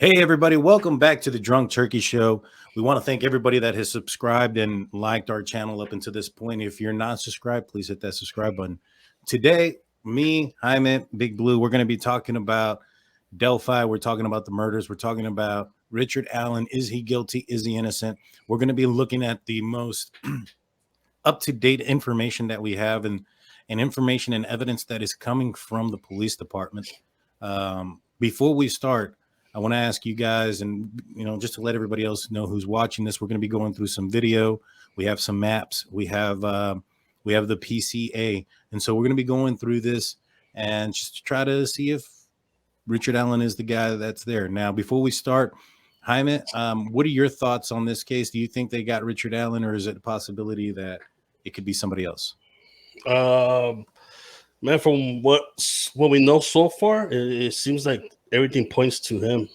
Hey, everybody. Welcome back to the Drunk Turkey Show. We want to thank everybody that has subscribed and liked our channel up until this point. If you're not subscribed, please hit that subscribe button. Today, me, Jaime, Big Blue, we're going to be talking about Delphi. We're talking about the murders. We're talking about Richard Allen. Is he guilty? Is he innocent? We're going to be looking at the most up-to-date information that we have and information and evidence that is coming from the police department. Before we start, I want to ask you guys, and just to let everybody else know who's watching this, we're going to be going through some video. We have some maps. We have the PCA, and so we're going to be going through this and just to try to see if Richard Allen is the guy that's there. Now, before we start, Jaime, what are your thoughts on this case? Do you think they got Richard Allen, or is it a possibility that it could be somebody else? Man, from what we know so far, it seems like everything points to him.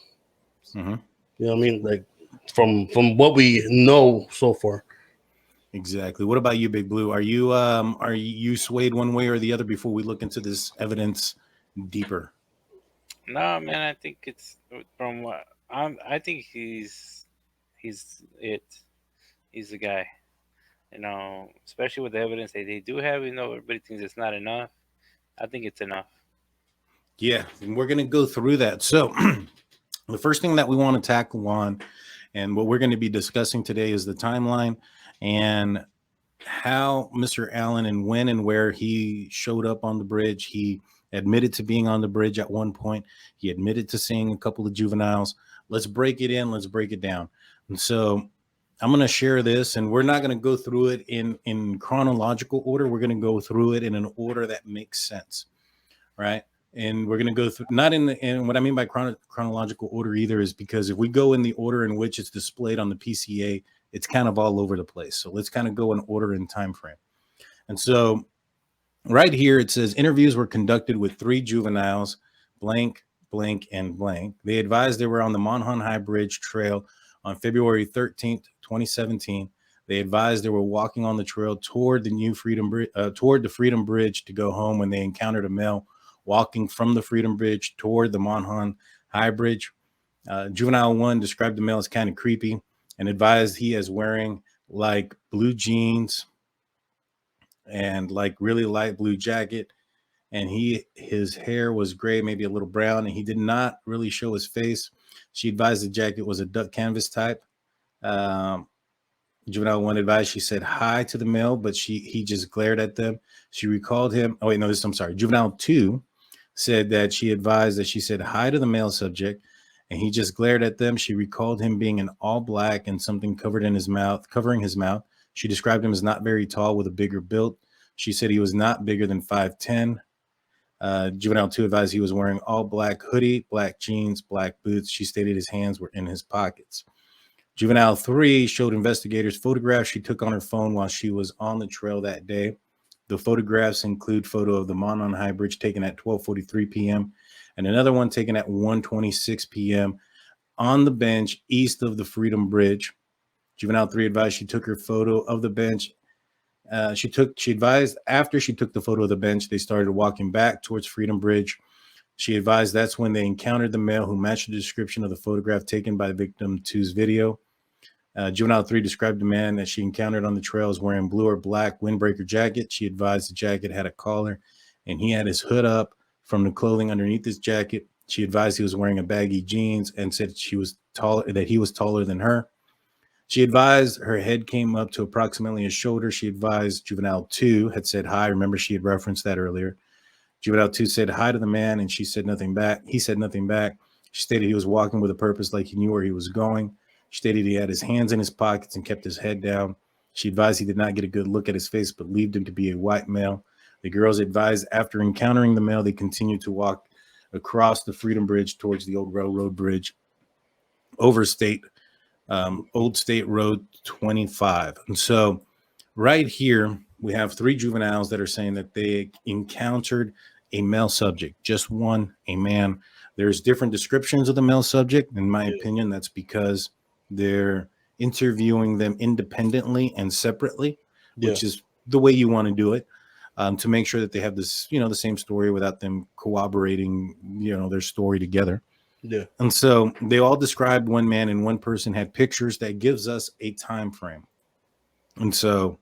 Mm-hmm. You know what I mean? Like from what we know so far. Exactly. What about you, Big Blue? Are you swayed one way or the other before we look into this evidence deeper? No, man. I think it's from what I think he's it. He's the guy. Especially with the evidence that they do have. Everybody thinks it's not enough. I think it's enough. Yeah, and we're going to go through that. So the first thing that we want to tackle on and what we're going to be discussing today is the timeline and how Mr. Allen and when and where he showed up on the bridge. He admitted to being on the bridge at one point. He admitted to seeing a couple of juveniles. Let's break it in. Let's break it down. And so I'm going to share this, and we're not going to go through it in chronological order. We're going to go through it in an order that makes sense, right? And we're going to go through, not in what I mean by chronological order either is because if we go in the order in which it's displayed on the PCA, it's kind of all over the place. So let's kind of go in order and time frame. And so right here, it says interviews were conducted with 3 juveniles, blank, blank, and blank. They advised they were on the Monhan High Bridge Trail on February 13th, 2017. They advised they were walking on the trail toward the Freedom Bridge to go home when they encountered a male walking from the Freedom Bridge toward the Monhan High Bridge. Juvenile 1 described the male as kind of creepy and advised he is wearing like blue jeans and like really light blue jacket. And his hair was gray, maybe a little brown, and he did not really show his face. She advised the jacket was a duck canvas type. Juvenile 1 advised she said hi to the male, but he just glared at them. She recalled him. Oh, wait, no, I'm sorry. Juvenile 2 said that she advised that she said hi to the male subject, and he just glared at them. She recalled him being in all black and something covering his mouth. She described him as not very tall with a bigger build. She said he was not bigger than 5'10". Juvenile 2 advised he was wearing all black hoodie, black jeans, black boots. She stated his hands were in his pockets. Juvenile 3 showed investigators photographs she took on her phone while she was on the trail that day. The photographs include photo of the Monhan High Bridge taken at 12:43 p.m. and another one taken at 1:26 p.m. on the bench east of the Freedom Bridge. Juvenile 3 advised she took her photo of the bench. She advised after she took the photo of the bench, they started walking back towards Freedom Bridge. She advised that's when they encountered the male who matched the description of the photograph taken by the victim 2's video. Juvenile 3 described the man that she encountered on the trail as wearing blue or black windbreaker jacket. She advised the jacket had a collar and he had his hood up from the clothing underneath his jacket. She advised he was wearing a baggy jeans and said that he was taller than her. She advised her head came up to approximately his shoulder. She advised Juvenile 2 had said hi. Remember, she had referenced that earlier. Juvenile 2 said hi to the man, and she said nothing back. He said nothing back. She stated he was walking with a purpose, like he knew where he was going. She stated he had his hands in his pockets and kept his head down. She advised he did not get a good look at his face, but believed him to be a white male. The girls advised after encountering the male, they continued to walk across the Freedom Bridge towards the old railroad bridge over Old State Road 25. And so right here, we have 3 juveniles that are saying that they encountered a male subject, just one, a man. There's different descriptions of the male subject. In my opinion, that's because they're interviewing them independently and separately, which is the way you want to do it, to make sure that they have this, the same story without them corroborating, their story together. Yeah. And so they all described one man and one person had pictures that gives us a time frame. And so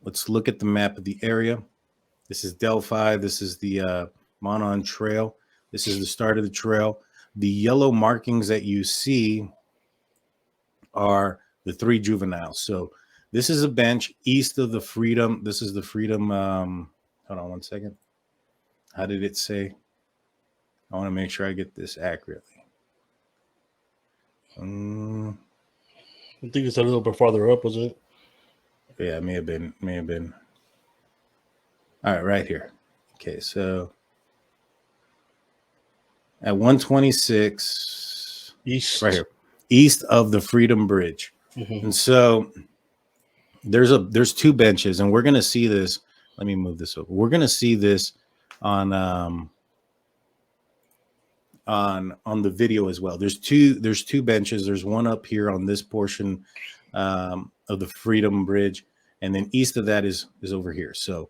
let's look at the map of the area. This is Delphi. This is the Monon Trail. This is the start of the trail. The yellow markings that you see are the 3 juveniles. So this is a bench east of the Freedom. This is the Freedom. Hold on one second. How did it say? I want to make sure I get this accurately. I think it's a little bit farther up, wasn't it? Yeah, it may have been. All right, right here. Okay, so at 126 East. right here, east of the Freedom Bridge. Mm-hmm. And so there's 2 benches, and we're gonna see this. Let me move this over. We're gonna see this on the video as well. There's two benches. There's one up here on this portion of the Freedom Bridge, and then east of that is over here. So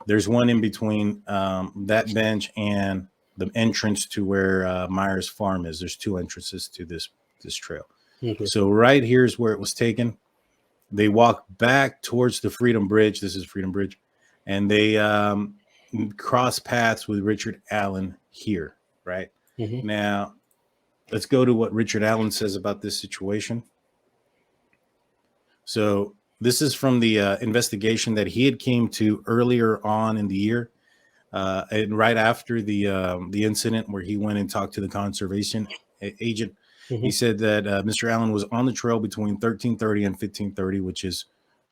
there's one in between that bench and the entrance to where Myers Farm is. There's 2 entrances to this trail. Okay. So right here is where it was taken. They walk back towards the Freedom Bridge. This is Freedom Bridge, and they cross paths with Richard Allen here, right? Mm-hmm. Now, let's go to what Richard Allen says about this situation. So this is from the investigation that he had came to earlier on in the year, and right after the incident where he went and talked to the conservation agent. Mm-hmm. He said that Mr. Allen was on the trail between 13:30 and 15:30, which is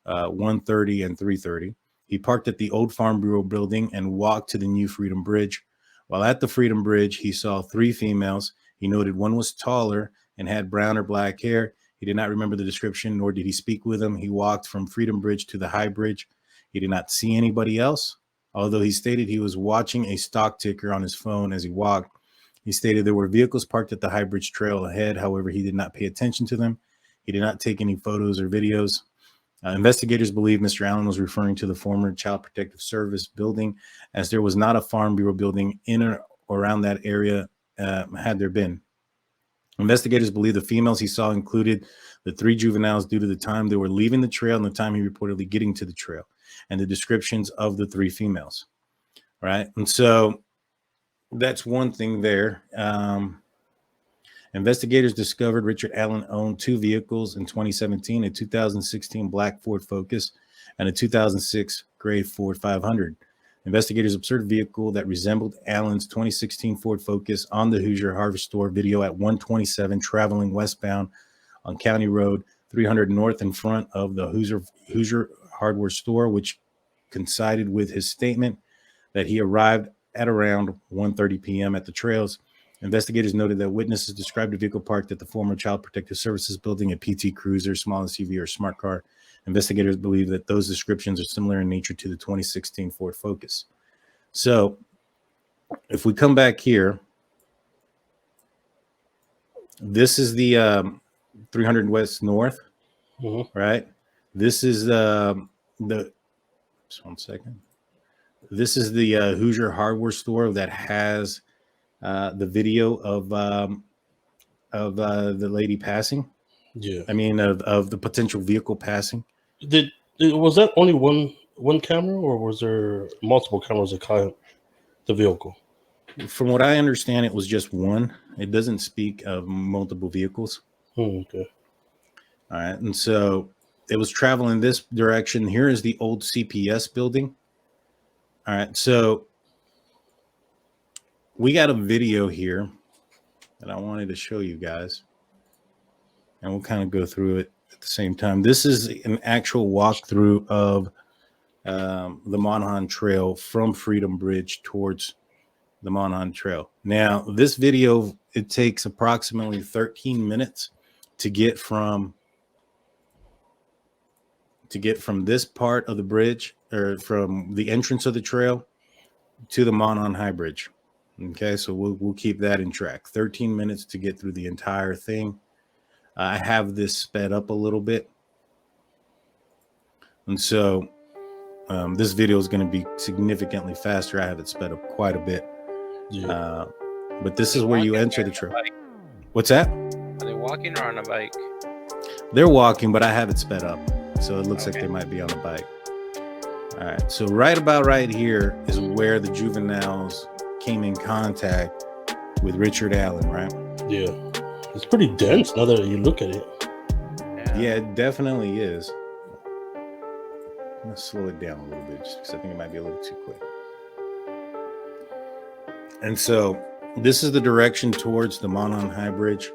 1:30 and 3:30. He parked at the old Farm Bureau building and walked to the new Freedom Bridge. While at the Freedom Bridge, he saw 3 females. He noted one was taller and had brown or black hair. He did not remember the description, nor did he speak with them. He walked from Freedom Bridge to the High Bridge. He did not see anybody else, although he stated he was watching a stock ticker on his phone as he walked. He stated there were vehicles parked at the High Bridge trail ahead. However, he did not pay attention to them. He did not take any photos or videos. Investigators believe Mr. Allen was referring to the former Child Protective Service building, as there was not a Farm Bureau building in or around that area had there been. Investigators believe the females he saw included the 3 juveniles due to the time they were leaving the trail and the time he reportedly getting to the trail, and the descriptions of the 3 females. Right, and so that's one thing there. Investigators discovered Richard Allen owned 2 vehicles in 2017, a 2016 black Ford Focus and a 2006 gray Ford 500. Investigators observed a vehicle that resembled Allen's 2016 Ford Focus on the Hoosier Hardware Store video at 127 traveling westbound on County Road 300 North in front of the Hoosier Hardware Store, which coincided with his statement that he arrived at around 1:30 p.m. at the trails. Investigators noted that witnesses described a vehicle parked at the former Child Protective Services building, a PT Cruiser, small SUV, or smart car. Investigators believe that those descriptions are similar in nature to the 2016 Ford Focus. So if we come back here, this is the 300 West North, right? This is just one second. This is the Hoosier Hardware Store that has the video of the lady passing. Yeah, I mean of the potential vehicle passing. Was that only one camera, or was there multiple cameras that caught the vehicle? From what I understand, it was just one. It doesn't speak of multiple vehicles. Okay. All right, and so it was traveling this direction. Here is the old CPS building. All right, so we got a video here that I wanted to show you guys, and we'll kind of go through it at the same time. This is an actual walkthrough of the Monon Trail from Freedom Bridge towards the Monon Trail. Now, this video, it takes approximately 13 minutes to get from this part of the bridge, or from the entrance of the trail to the Monon High Bridge. Okay, so we'll keep that in track. 13 minutes to get through the entire thing. I have this sped up a little bit, and so this video is going to be significantly faster. I have it sped up quite a bit. Yeah. But this is where you Walking enter or the on a trail. bike? What's that? Are they walking or on a bike? They're walking, but I have it sped up, so it looks like Okay. they might be on a bike. All right, so right about right here is where the juveniles came in contact with Richard Allen, right? Yeah. It's pretty dense now that you look at it. Yeah, it definitely is. I'm gonna slow it down a little bit just because I think it might be a little too quick. And so this is the direction towards the Monon High Bridge.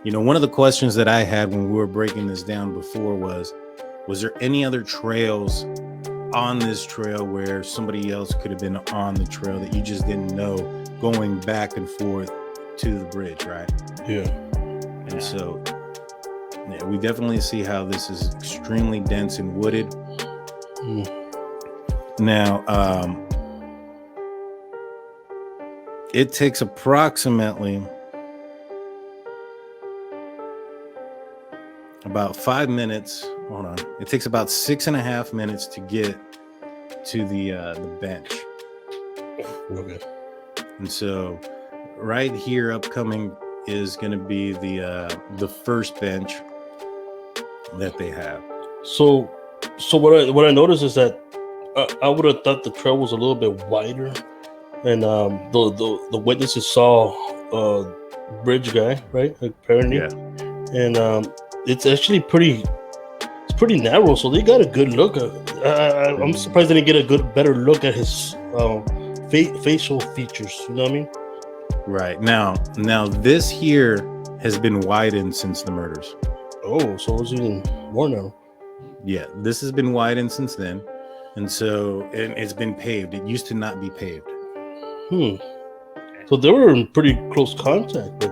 You know, one of the questions that I had when we were breaking this down before was there any other trails on this trail where somebody else could have been on the trail that you just didn't know, going back and forth to the bridge, right? Yeah. And so, yeah, we definitely see how this is extremely dense and wooded. Now, it takes approximately about 5 minutes. Hold on. It takes about 6.5 minutes to get to the bench. Okay. And so right here upcoming is going to be the first bench that they have. So what I noticed is that I would have thought the trail was a little bit wider, and the witnesses saw bridge guy, right? Apparently, Yeah. and it's actually pretty narrow, so they got a good look. I'm surprised they didn't get a better look at his facial features. You know what I mean? Right. Now this here has been widened since the murders. Oh, so it's even more narrow. Yeah, this has been widened since then. And so it's been paved. It used to not be paved. So they were in pretty close contact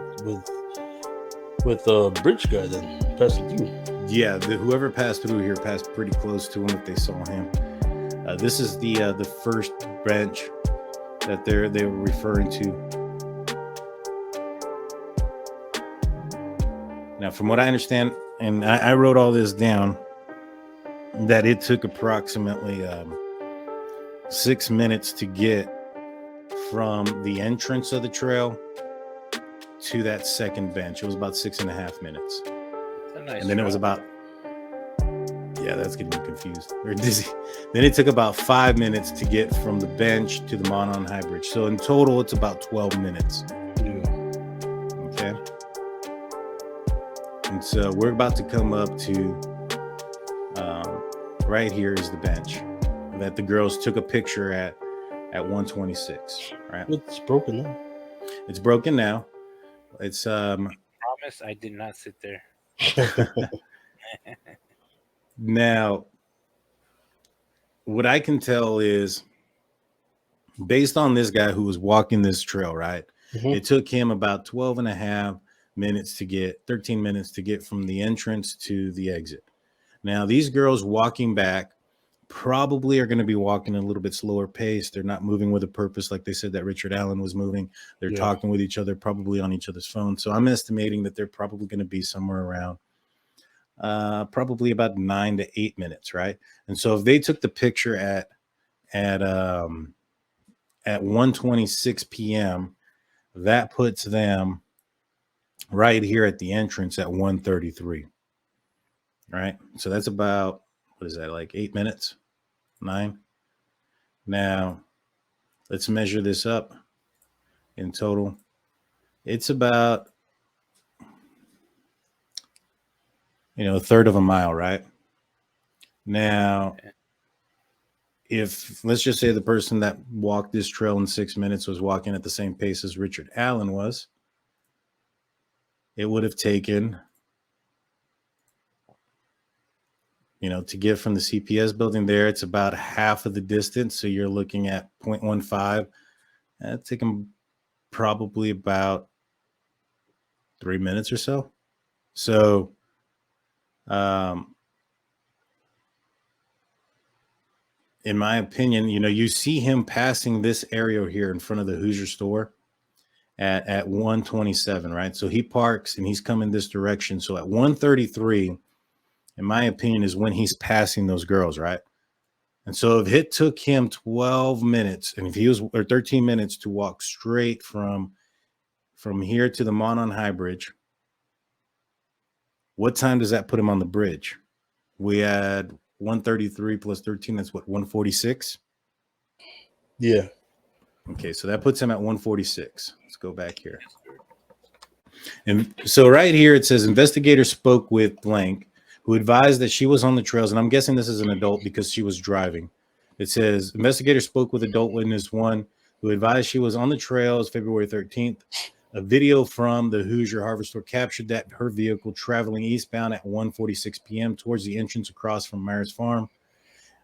with bridge guy then passing through. Yeah, whoever passed through here passed pretty close to him if they saw him. This is the first bench that they were referring to. Now, from what I understand, and I wrote all this down, that it took approximately 6 minutes to get from the entrance of the trail to that second bench. It was about 6.5 minutes. Nice and then trail. it was about, yeah, that's getting me confused. Or dizzy. Then it took about 5 minutes to get from the bench to the Monon High Bridge. So in total, it's about 12 minutes. Yeah. Okay. And so we're about to come up to, right here is the bench that the girls took a picture at 126. Right. It's broken now. It's broken now. It's Promise, I did not sit there. Now, what I can tell is, based on this guy who was walking this trail, right? It took him about 12.5 minutes to get, 13 minutes to get from the entrance to the exit. Now, these girls walking back probably are going to be walking at a little bit slower pace. They're not moving with a purpose like they said that Richard Allen was moving. They're talking with each other, probably on each other's phone. So I'm estimating that they're probably going to be somewhere around probably about 9 to 8 minutes, right? And so if they took the picture at 1:26 p.m., that puts them right here at the entrance at 1:33. Right? So that's about, what is that, like 8 minutes? 9? Now, let's measure this up in total. It's about, a third of a mile, right? Now, if, let's just say the person that walked this trail in 6 minutes was walking at the same pace as Richard Allen was, it would have taken, to get from the CPS building there, it's about half of the distance. So you're looking at 0.15. That's taken probably about 3 minutes or so. So, in my opinion, you see him passing this area here in front of the Hoosier store at 1:27, right? So he parks and he's coming this direction. So at 1:33, in my opinion, is when he's passing those girls, right? And so if it took him 12 minutes and if he was, or 13 minutes to walk straight from from here to the Monon High Bridge, what time does that put him on the bridge? We had 133 plus 13. That's what, 146? Yeah. Okay, so that puts him at 146. Let's go back here. And so right here it says investigators spoke with blank, who advised that she was on the trails. And I'm guessing this is an adult because she was driving. It says investigators spoke with adult witness 1, who advised she was on the trails February 13th. A video from the Hoosier Hardware Store captured that her vehicle traveling eastbound at 1:46 p.m. towards the entrance across from Myers Farm.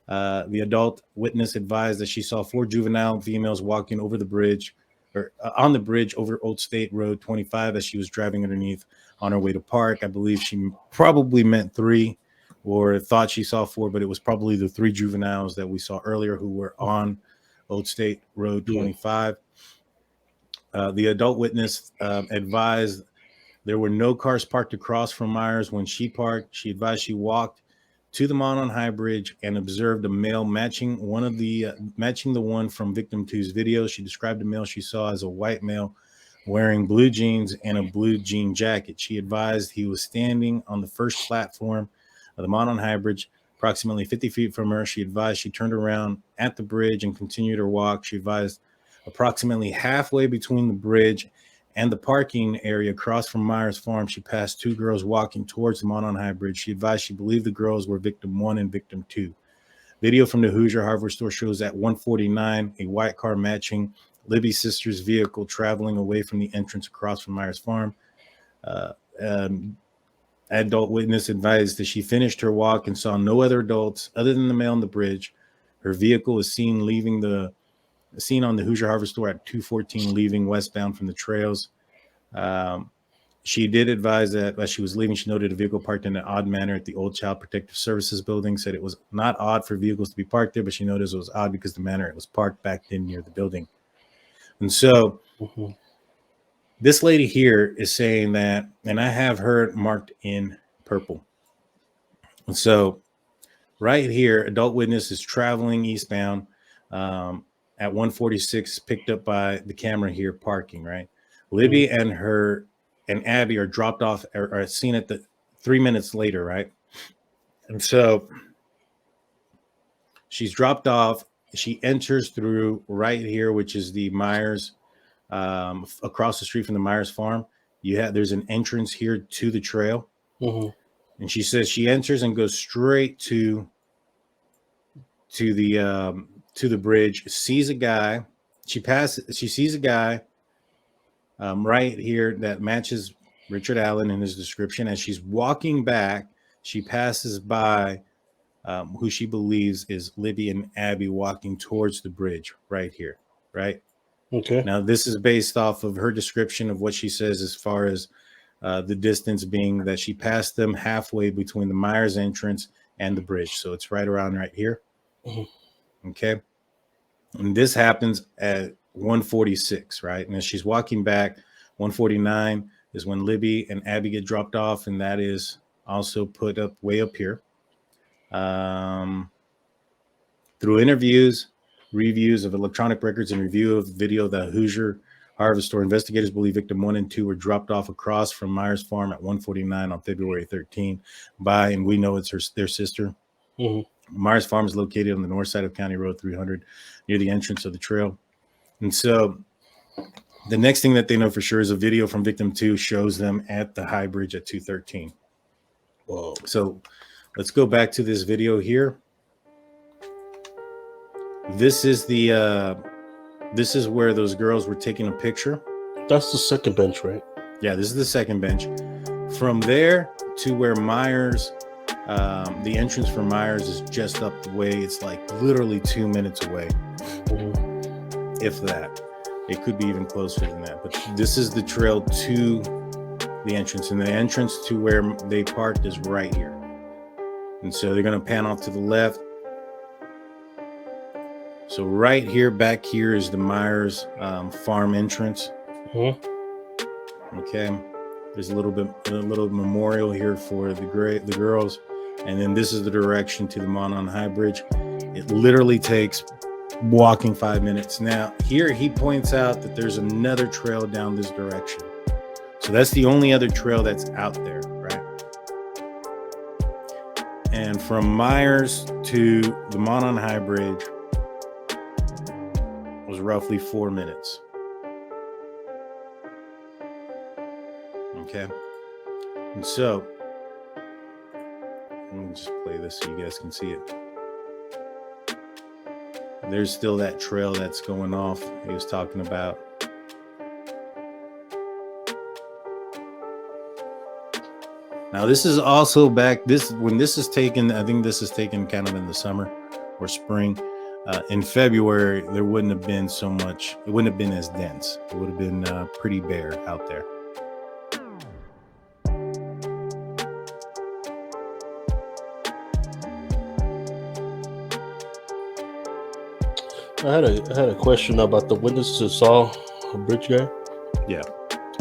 The adult witness advised that she saw 4 juvenile females walking over the bridge or on the bridge over Old State Road 25 as she was driving underneath on her way to park. I believe she probably meant 3 or thought she saw 4, but it was probably the 3 juveniles that we saw earlier who were on Old State Road 25. The adult witness advised there were no cars parked across from Myers when she parked. She advised she walked to the Monon High Bridge and observed a male matching the one from victim 2's video. She described the male she saw as a white male wearing blue jeans and a blue jean jacket. She advised he was standing on the first platform of the Monon High Bridge, approximately 50 feet from her. She advised she turned around at the bridge and continued her walk. She advised approximately halfway between the bridge and the parking area across from Myers Farm, she passed 2 girls walking towards the Monon High Bridge. She advised she believed the girls were victim 1 and victim 2. Video from the Hoosier Hardware Store shows at 1:49 a white car matching Libby's sister's vehicle traveling away from the entrance across from Myers Farm. Adult witness advised that she finished her walk and saw no other adults other than the male on the bridge. Her vehicle was seen on the Hoosier Hardware Store at 2:14, leaving westbound from the trails. She did advise that as she was leaving, she noted a vehicle parked in an odd manner at the Old Child Protective Services building. Said it was not odd for vehicles to be parked there, but she noticed it was odd because the manner it was parked back in near the building. And so this lady here is saying that, and I have her marked in purple. And so right here, adult witness is traveling eastbound. At 1:46, picked up by the camera here, parking, right? Libby and Abby are dropped off or are seen at the 3 minutes later, right? And so she's dropped off. She enters through right here, which is the Myers, across the street from the Myers Farm. There's an entrance here to the trail. And she says she enters and goes straight to the bridge, sees a guy. She sees a guy right here that matches Richard Allen in his description. As she's walking back, she passes by who she believes is Libby and Abby walking towards the bridge right here, right? Okay. Now, this is based off of her description of what she says as far as the distance being that she passed them halfway between the Myers entrance and the bridge. So it's right around right here. Okay. And this happens at 1:46, right? And as she's walking back, 1:49 is when Libby and Abby get dropped off, and that is also put up way up here. Through interviews, reviews of electronic records, and review of video, the Hoosier Hardware Store investigators believe victim 1 and 2 were dropped off across from Myers Farm at 1:49 on February 13 by, and we know it's their sister. Myers Farm is located on the north side of County Road 300 near the entrance of the trail. And so the next thing that they know for sure is a video from victim 2 shows them at the High Bridge at 2:13. Whoa. So let's go back to this video here. This is where those girls were taking a picture. That's the second bench, right? Yeah, this is the second bench. From there to where Myers, the entrance for Myers is just up the way. It's like literally 2 minutes away, if that. It could be even closer than that. But this is the trail to the entrance, and the entrance to where they parked is right here. And so they're going to pan off to the left. So right here, back here is the Myers farm entrance. Okay, there's a little memorial here for the girls, and then this is the direction to the Monon High Bridge. It literally takes walking 5 minutes. Now, here he points out that there's another trail down this direction. So that's the only other trail that's out there, right? And from Myers to the Monon High Bridge was roughly 4 minutes. Okay. And so, let me just play this so you guys can see it. There's still that trail that's going off he was talking about. Now this is also back, when this is taken, I think this is taken kind of in the summer or spring. In February, there wouldn't have been so much, it wouldn't have been as dense. It would have been pretty bare out there. I had a question about the witness that saw a bridge guy. Yeah.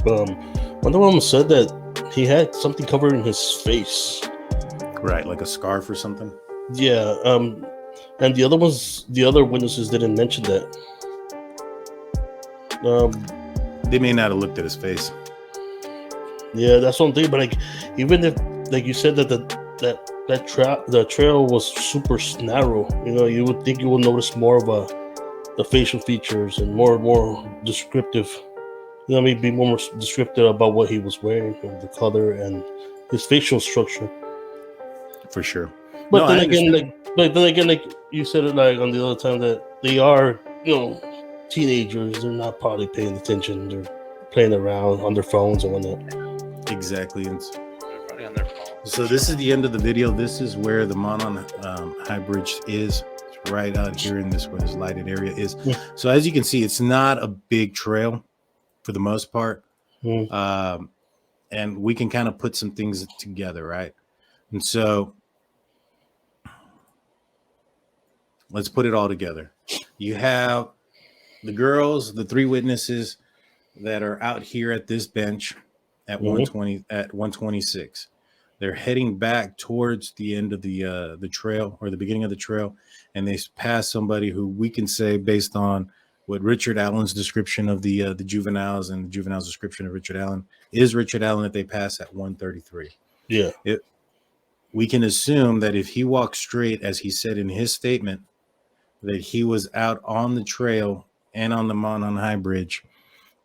One of them said that he had something covering his face. Right, like a scarf or something. Yeah. And the other witnesses didn't mention that. They may not have looked at his face. Yeah, that's one thing. But like, even if, like you said, that the trail was super narrow, you know, you would think you would notice more of the facial features and more descriptive. You know what I mean? Be more descriptive about what he was wearing, and the color, and his facial structure. For sure. But then again, like you said it like on the other time, that they are, you know, teenagers. They're not probably paying attention. They're playing around on their phones and whatnot. Exactly. And They're probably on their phone. so this is the end of the video. This is where the Monon High Bridge is. It's right out here in this, where this lighted area is. Yeah. So as you can see, it's not a big trail for the most part. And we can kind of put some things together, right? And so let's put it all together. You have the girls, the three witnesses that are out here at this bench at 120 at 126. They're heading back towards the end of the trail, or the beginning of the trail, and they pass somebody who we can say, based on what Richard Allen's description of the juveniles and the juvenile's description of Richard Allen, is Richard Allen, that they pass at 133. Yeah. We can assume that if he walked straight, as he said in his statement, that he was out on the trail and on the Monon High Bridge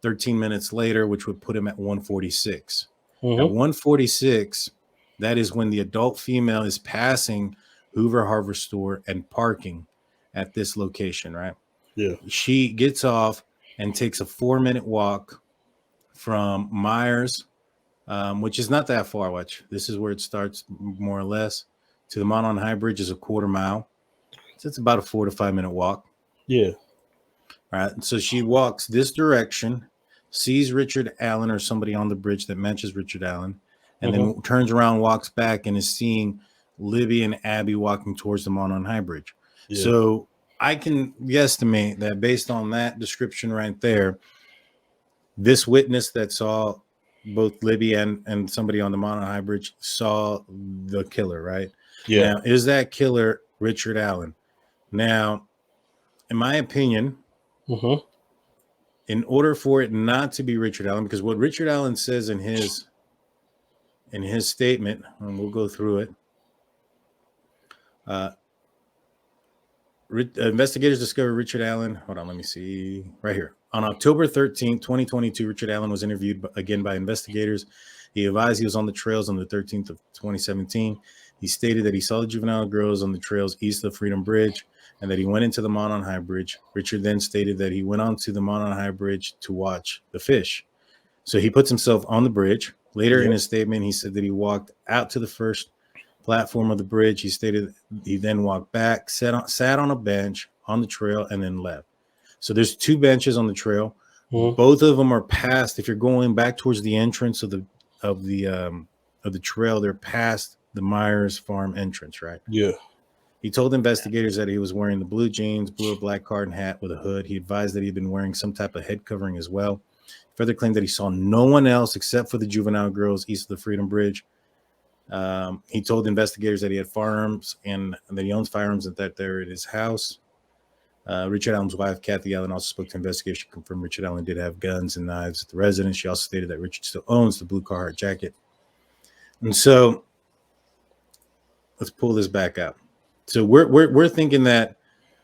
13 minutes later, which would put him at 146. At 146, that is when the adult female is passing Hoover Harbor Store and parking at this location, right? Yeah. She gets off and takes a 4-minute walk from Myers, which is not that far. Watch, this is where it starts, more or less, to the Monon High Bridge is a 1/4 mile. So it's about a 4 to 5 minute walk. Yeah. All right. So she walks this direction, sees Richard Allen or somebody on the bridge that matches Richard Allen, and then turns around, walks back, and is seeing Libby and Abby walking towards the Monon High Bridge. Yeah. So I can guesstimate that based on that description right there, this witness that saw both Libby and somebody on the Monon High Bridge saw the killer, right? Yeah. Now, is that killer Richard Allen? Now, in my opinion, in order for it not to be Richard Allen, because what Richard Allen says in his statement, and we'll go through it. Investigators discovered Richard Allen. Hold on, let me see. Right here. On October 13th, 2022, Richard Allen was interviewed again by investigators. He advised he was on the trails on the 13th of 2017. He stated that he saw the juvenile girls on the trails east of Freedom Bridge and that he went into the Monon High Bridge. Richard then stated that he went onto the Monon High Bridge to watch the fish. So he puts himself on the bridge. Later in his statement, he said that he walked out to the first platform of the bridge. He stated he then walked back, sat on a bench on the trail, and then left. So there's 2 benches on the trail. Both of them are past. If you're going back towards the entrance of the trail, they're past the Myers farm entrance, right? Yeah. He told investigators that he was wearing the blue jeans, blue or black cardin hat with a hood. He advised that he'd been wearing some type of head covering as well. Further claimed that he saw no one else except for the juvenile girls east of the Freedom Bridge. He told investigators that he had firearms and that he owns firearms and that they're at his house. Richard Allen's wife, Kathy Allen, also spoke to investigators. She confirmed Richard Allen did have guns and knives at the residence. She also stated that Richard still owns the blue Carhartt jacket. And so let's pull this back out. So we're thinking that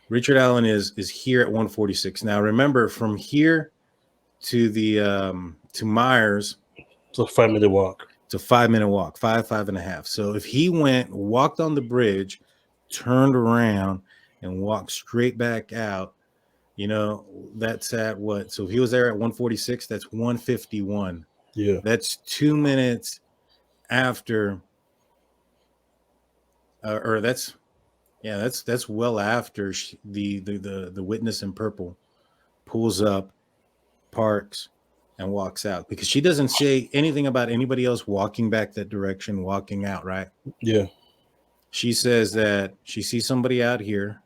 Richard Allen is here at 146. Now remember, from here to the to Myers, it's a 5-minute walk. It's a 5-minute walk, 5.5. So if he walked on the bridge, turned around, and walked straight back out, that's at what? So if he was there at 146, that's 151. Yeah. That's 2 minutes after, or that's well after the witness in purple pulls up, parks, and walks out, because she doesn't say anything about anybody else walking back that direction, walking out, right? Yeah. She says that she sees somebody out here,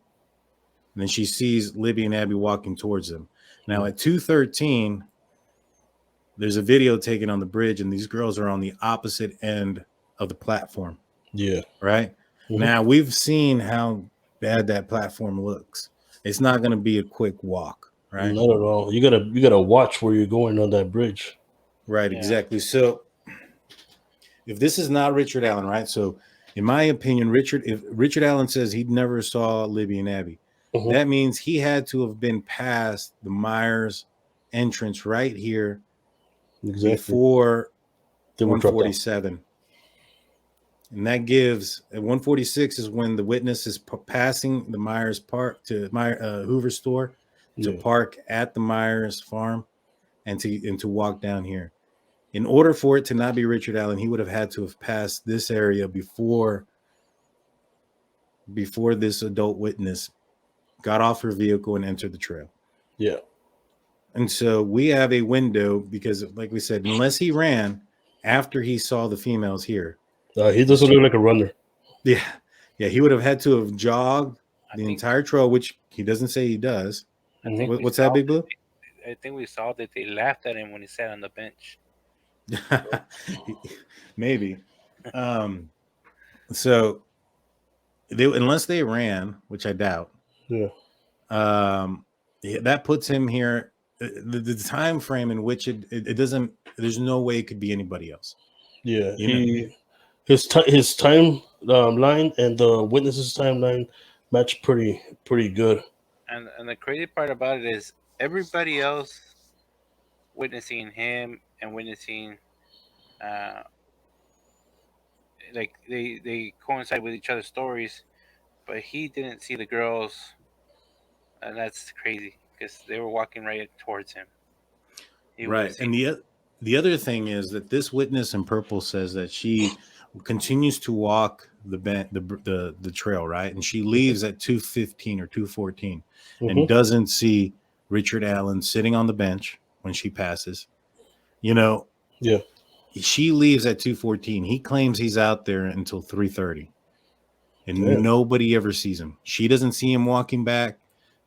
and then she sees Libby and Abby walking towards them. Now at 2:13, there's a video taken on the bridge, and these girls are on the opposite end of the platform. Yeah. Right? Mm-hmm. Now we've seen how bad that platform looks. It's not going to be a quick walk. Right. Not at all. You gotta watch where you're going on that bridge. Right, yeah. Exactly. So if this is not Richard Allen, right? So in my opinion, if Richard Allen says he never saw Libby and Abby, that means he had to have been past the Myers entrance right here before 147. And that gives at 146 is when the witness is passing the Myers Park to Hoover store. To park at the Myers farm and to walk down here. In order for it to not be Richard Allen, he would have had to have passed this area before this adult witness got off her vehicle and entered the trail. Yeah. And so we have a window because, like we said, unless he ran after he saw the females here. He doesn't look like a runner. Yeah. Yeah, he would have had to have jogged the entire trail, which he doesn't say he does. What's that, Big Blue? I think we saw that they laughed at him when he sat on the bench. Maybe. So unless they ran, which I doubt. Yeah. That puts him here. The time frame in which it doesn't. There's no way it could be anybody else. Yeah. His timeline and the witness's timeline match pretty good. And the crazy part about it is everybody else witnessing him and witnessing, like they coincide with each other's stories, but he didn't see the girls, and that's crazy because they were walking right towards him. Right, and the other thing is that this witness in purple says that she continues to walk the trail, right, and she leaves at 2:15 or 2:14. And doesn't see Richard Allen sitting on the bench when she passes. Yeah. She leaves at 2:14. He claims he's out there until 3:30. And nobody ever sees him. She doesn't see him walking back.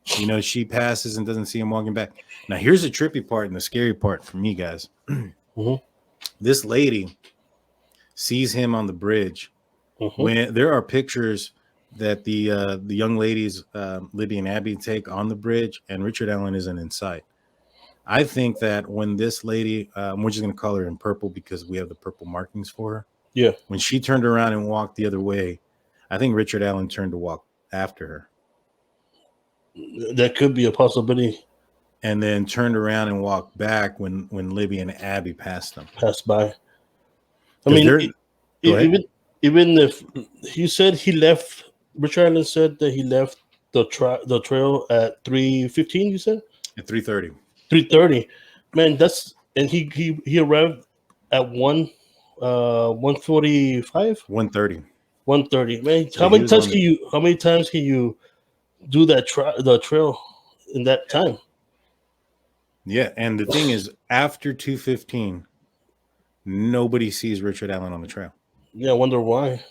She passes and doesn't see him walking back. Now, here's the trippy part and the scary part for me, guys. This lady sees him on the bridge. When there are pictures that the young ladies, Libby and Abby, take on the bridge, and Richard Allen isn't in sight. I think that when this lady, we're just going to call her in purple because we have the purple markings for her. Yeah. When she turned around and walked the other way, I think Richard Allen turned to walk after her. That could be a possibility. And then turned around and walked back when Libby and Abby passed by. I mean, even if he said he left, Richard Allen said that he left the trail at 3:15. You said at 3:30. 3:30. Man, he arrived at 1:45. 1:30. 1:30. Man, how many times can you do that the trail in that time? Yeah, and the thing is, after 2:15, nobody sees Richard Allen on the trail. Yeah, I wonder why.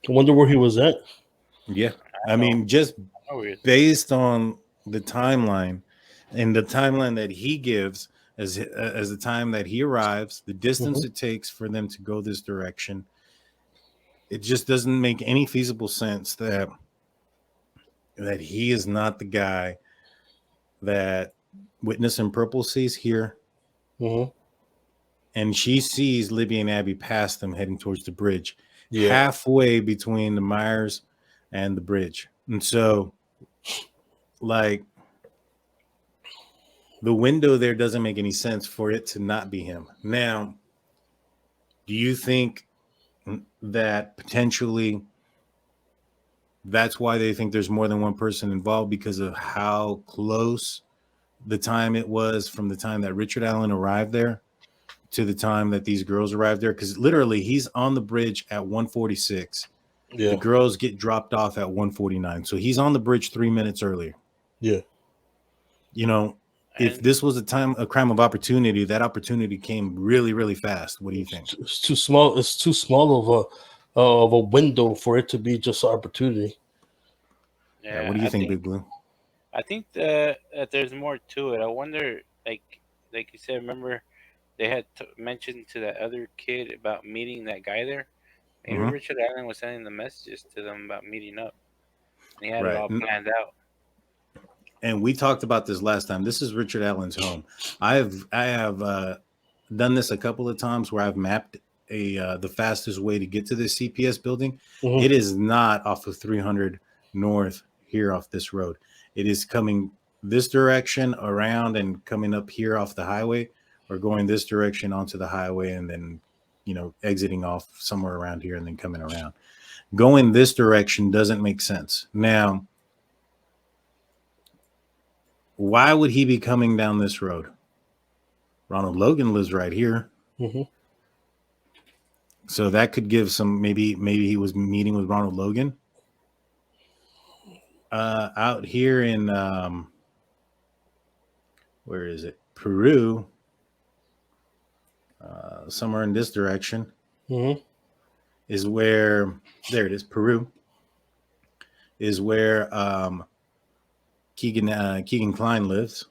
I wonder where he was at. Yeah, I mean, just based on the timeline and the timeline that he gives as the time that he arrives, the distance it takes for them to go this direction, it just doesn't make any feasible sense that that he is not the guy that witness in purple sees here. Mm-hmm. And she sees Libby and Abby pass them heading towards the bridge, Yeah. halfway between the Myers and the bridge. And so, like, the window there doesn't make any sense for it to not be him. Now, do you think that potentially that's why they think there's more than one person involved, because of how close the time it was from the time that Richard Allen arrived there to the time that these girls arrived there? Because literally he's on the bridge at 1:46. Yeah. The girls get dropped off at 1:49. So he's on the bridge 3 minutes earlier. Yeah. You know, if this was a crime of opportunity, that opportunity came really, really fast. What do you think? It's too small. It's too small of a window for it to be just an opportunity. Yeah. What do you think, Big Blue? I think that there's more to it. I wonder, like you said, remember they had mentioned to that other kid about meeting that guy there. Maybe Richard Allen was sending the messages to them about meeting up. And he had it all planned out. And we talked about this last time. This is Richard Allen's home. I have done this a couple of times where I've mapped the fastest way to get to this CPS building. Mm-hmm. It is not off of 300 North here off this road. It is coming this direction around and coming up here off the highway, or going this direction onto the highway and then, you know, exiting off somewhere around here and then coming around. Going this direction doesn't make sense. Now, why would he be coming down this road? Ronald Logan lives right here. Mm-hmm. So that could give some, maybe he was meeting with Ronald Logan. Out here in, where is it? Peru, somewhere in this direction, is where, there it is, Peru, is where Kegan Kline lives.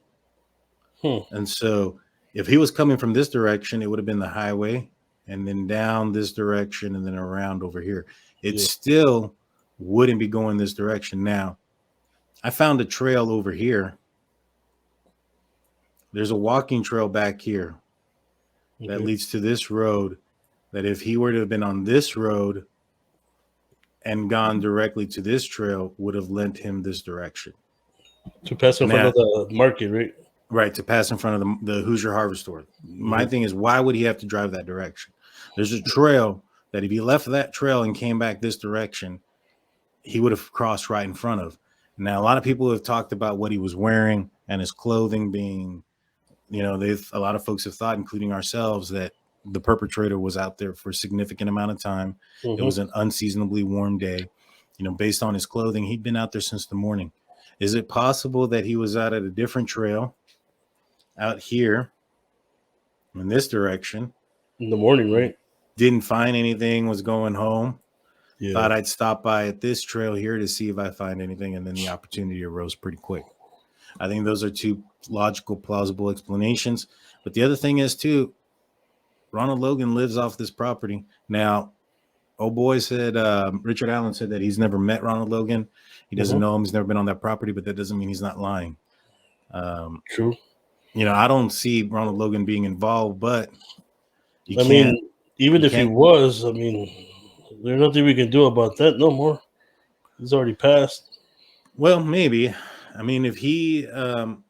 And so if he was coming from this direction, it would have been the highway and then down this direction and then around over here. It still wouldn't be going this direction. Now, I found a trail over here. There's a walking trail back here that leads to this road, that if he were to have been on this road and gone directly to this trail, would have lent him this direction. To pass in front of the market, right? Right, to pass in front of the Hoosier Harvest Store. My thing is, why would he have to drive that direction? There's a trail that if he left that trail and came back this direction, he would have crossed right in front of. Now, a lot of people have talked about what he was wearing and his clothing being, you know, a lot of folks have thought, including ourselves, that the perpetrator was out there for a significant amount of time. It was an unseasonably warm day. You know, based on his clothing, he'd been out there since the morning. Is it possible that he was out at a different trail out here in this direction in the morning, right? Didn't find anything, was going home. Thought I'd stop by at this trail here to see if I find anything, and then the opportunity arose pretty quick. I think those are two logical, plausible explanations. But the other thing is, too, Ronald Logan lives off this property. Now, old boy said, Richard Allen said that he's never met Ronald Logan. He doesn't know him. He's never been on that property, but that doesn't mean he's not lying. True. You know, I don't see Ronald Logan being involved, but even if he was, I mean, there's nothing we can do about that no more. He's already passed. Well, maybe. I mean, if he, in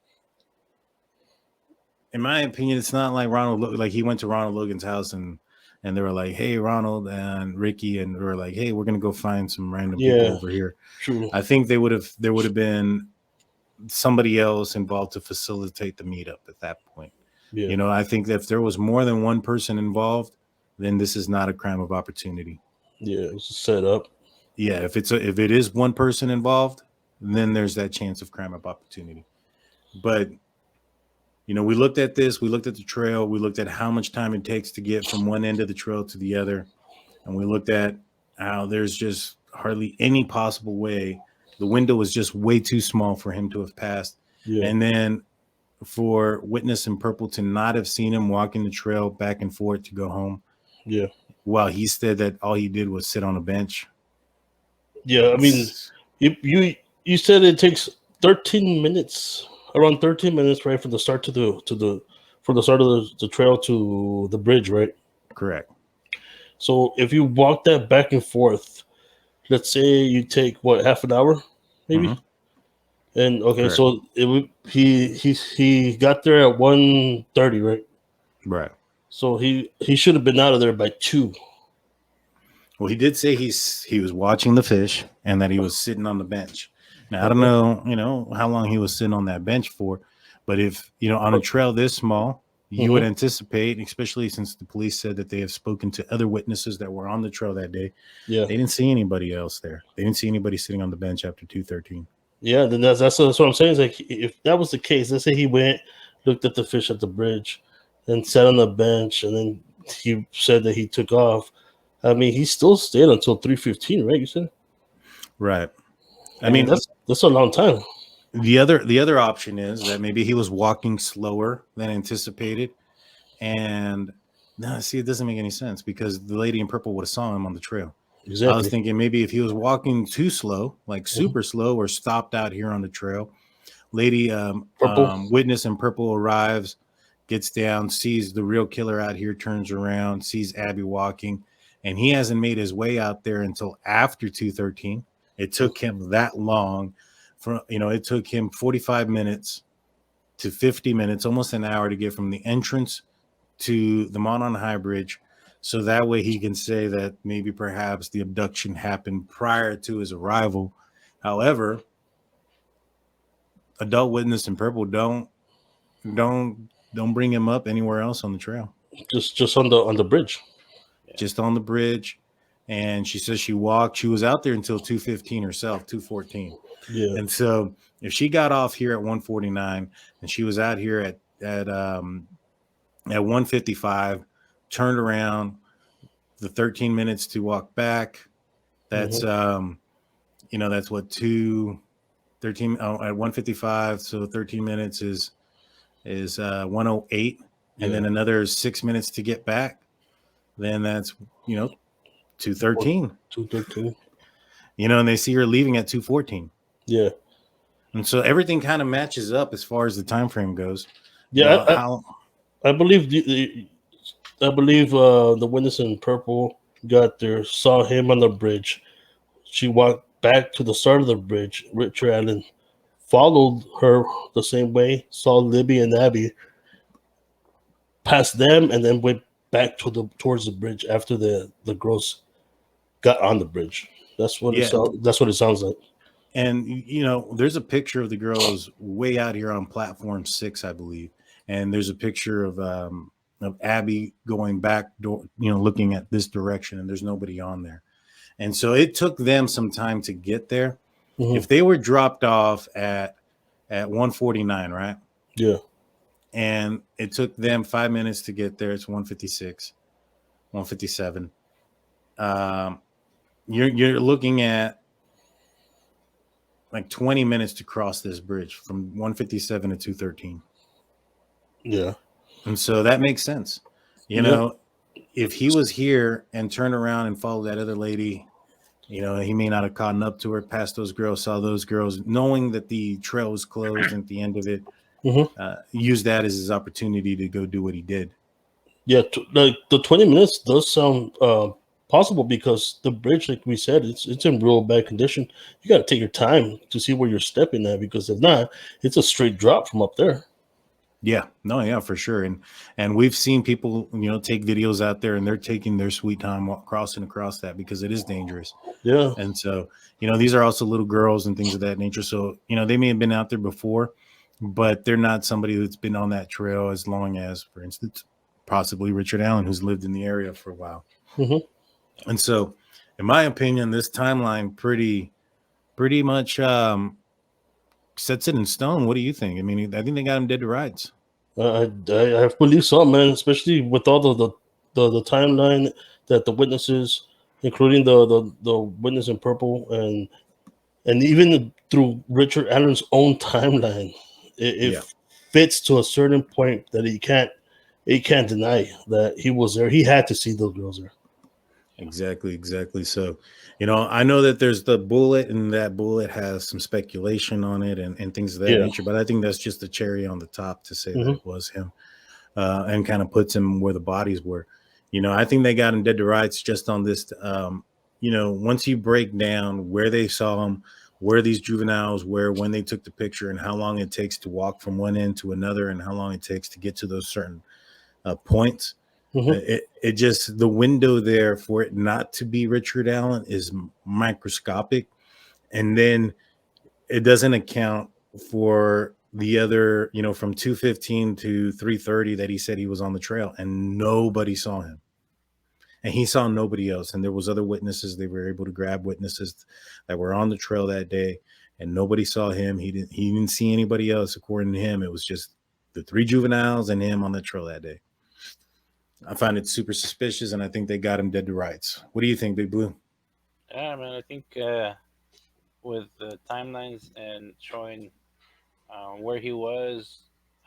my opinion, it's not like like he went to Ronald Logan's house and they were like, hey, Ronald and Ricky, and they were like, hey, we're going to go find some random people over here. True. I think there would have been somebody else involved to facilitate the meetup at that point. Yeah. You know, I think that if there was more than one person involved, then this is not a crime of opportunity. Yeah, it was set up. Yeah, if it is one person involved, then there's that chance of crime of opportunity. But, you know, we looked at this, we looked at the trail, we looked at how much time it takes to get from one end of the trail to the other, and we looked at how there's just hardly any possible way. The window was just way too small for him to have passed. Yeah. And then for witness in purple to not have seen him walking the trail back and forth to go home. Yeah. Well, he said that all he did was sit on a bench. Yeah, I mean, you said it takes 13 minutes, around 13 minutes, right, from the start from the start of the trail to the bridge, right? Correct. So if you walk that back and forth, let's say you take what, half an hour, maybe. Mhm. And okay, Correct. so he got there at 1:30, right? Right. So he should have been out of there by 2. Well, he did say he was watching the fish and that he was sitting on the bench. Now I don't Okay. know, how long he was sitting on that bench for, but if on a trail this small, you would Mhm. anticipate, especially since the police said that they have spoken to other witnesses that were on the trail that day, Yeah, they didn't see anybody else there. They didn't see anybody sitting on the bench after 2:13. yeah. Then that's what I'm saying. Is like if that was the case, let's say he went, looked at the fish at the bridge, then sat on the bench, and then he said that he took off. I mean, he still stayed until 3:15, right? You said. Right. I I mean, mean, that's a long time. the other option is that maybe he was walking slower than anticipated, and no, see, it doesn't make any sense because the lady in purple would have saw him on the trail. I was Exactly. thinking maybe if he was walking too slow, like Mhm. super slow, or stopped out here on the trail, lady Purple. witness in purple arrives, gets down, sees the real killer out here, turns around, sees Abby walking, and he hasn't made his way out there until after 2:13. It took him that long. It took him 45 minutes to 50 minutes, almost an hour, to get from the entrance to the Monon High Bridge, so that way he can say that maybe perhaps the abduction happened prior to his arrival. However, adult witness in purple don't bring him up anywhere else on the trail, Just on the bridge. just on the bridge. And she says she walked. She was out there until 2:15 herself, 2:14. Yeah. And so if she got off here at 1:49 and she was out here at 1:55, turned around, the 13 minutes to walk back, that's Mhm. that's what, 2:13 at 1:55, so 13 minutes is 1:08, and Yeah. then another 6 minutes to get back, then that's 2:13. 2:13. And they see her leaving at 2:14, Yeah. and so everything kind of matches up as far as the time frame goes. Yeah. How I believe the witness in purple got there, saw him on the bridge. She walked back to the start of the bridge. Richard Allen followed her the same way, saw Libby and Abby, passed them, and then went back towards the bridge after the girls got on the bridge. yeah, That's what it sounds like. and there's a picture of the girls way out here on platform 6, I believe, and there's a picture of Abby going back door, looking at this direction, and there's nobody on there. And so it took them some time to get there. Mhm. If they were dropped off at 1:49, right? Yeah. And it took them 5 minutes to get there. It's 1:56, 1:57. You're looking at like 20 minutes to cross this bridge from 1:57 to 2:13. Yeah. And so that makes sense. Yeah. If he was here and turned around and followed that other lady, he may not have caught up to her, passed those girls, saw those girls, knowing that the trail was closed at the end of it, Mhm. used that as his opportunity to go do what he did. Yeah, like the 20 minutes does sound possible because the bridge, like we said, it's in real bad condition. You got to take your time to see where you're stepping at, because if not, it's a straight drop from up there. Yeah, no, yeah, for sure. And we've seen people, take videos out there, and they're taking their sweet time crossing across that because it is dangerous. Yeah, And so, these are also little girls and things of that nature. So, they may have been out there before, but they're not somebody that's been on that trail as long as, for instance, possibly Richard Allen, who's lived in the area for a while. hmm And so, in my opinion, this timeline pretty much sets it in stone. What do you think? I mean, I think they got him dead to rights. I believe so, man. Especially with all the timeline that the witnesses, including the witness in purple, and even through Richard Allen's own timeline, it Yeah. fits to a certain point that he can't deny that he was there. He had to see those girls there. Exactly. So, I know that there's the bullet, and that bullet has some speculation on it and things of that Yeah. nature. But I think that's just the cherry on the top to say that Hmm. it was him, and kind of puts him where the bodies were. I think they got him dead to rights just on this. Once you break down where they saw him, where these juveniles were, when they took the picture, and how long it takes to walk from one end to another, and how long it takes to get to those certain points. Hmm. It just, the window there for it not to be Richard Allen is microscopic, and then it doesn't account for the other, from 2:15 to 3:30 that he said he was on the trail, and nobody saw him, and he saw nobody else, and there was other witnesses. They were able to grab witnesses that were on the trail that day, and nobody saw him. He didn't see anybody else. According to him, it was just the three juveniles and him on the trail that day. I find it super suspicious, and I think they got him dead to rights. What do you think, Big Blue? Yeah, man. I think with the timelines and showing where he was,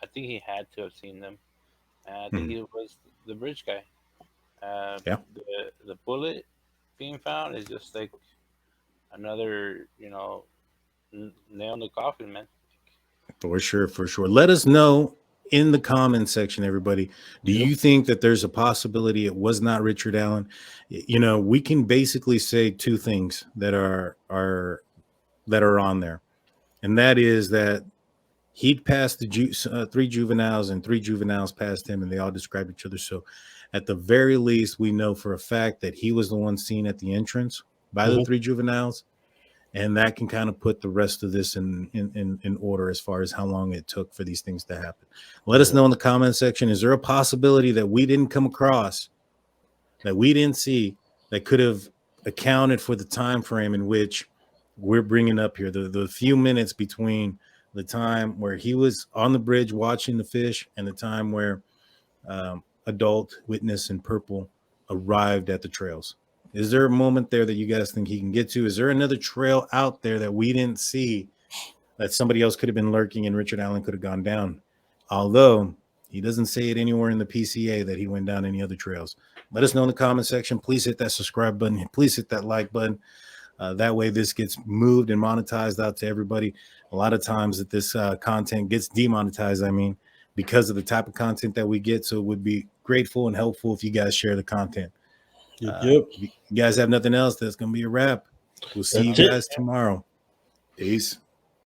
I think he had to have seen them. I think Hmm. he was the bridge guy. Yeah, The bullet being found is just like another, nail in the coffin, man. for sure. Let us know in the comment section, everybody. Do Yep. you think that there's a possibility it was not Richard Allen? We can basically say two things that are on there, and that is that he'd passed the three juveniles, and three juveniles passed him, and they all described each other. So, at the very least, we know for a fact that he was the one seen at the entrance by the Hmm. three juveniles, and that can kind of put the rest of this in order as far as how long it took for these things to happen. Let us Yeah. know in the comment section. Is there a possibility that we didn't come across, that we didn't see, that could have accounted for the time frame in which we're bringing up here, the few minutes between the time where he was on the bridge watching the fish and the time where adult witness in purple arrived at the trails? Is there a moment there that you guys think he can get to? Is there another trail out there that we didn't see, that somebody else could have been lurking and Richard Allen could have gone down? Although he doesn't say it anywhere in the PCA that he went down any other trails. Let us know in the comment section. Please hit that subscribe button. Please hit that like button. That way this gets moved and monetized out to everybody. A lot of times that this content gets demonetized, because of the type of content that we get. So it would be grateful and helpful if you guys share the content. Yep. If you guys have nothing else, that's going to be a wrap. We'll see you That's it. guys tomorrow. Peace.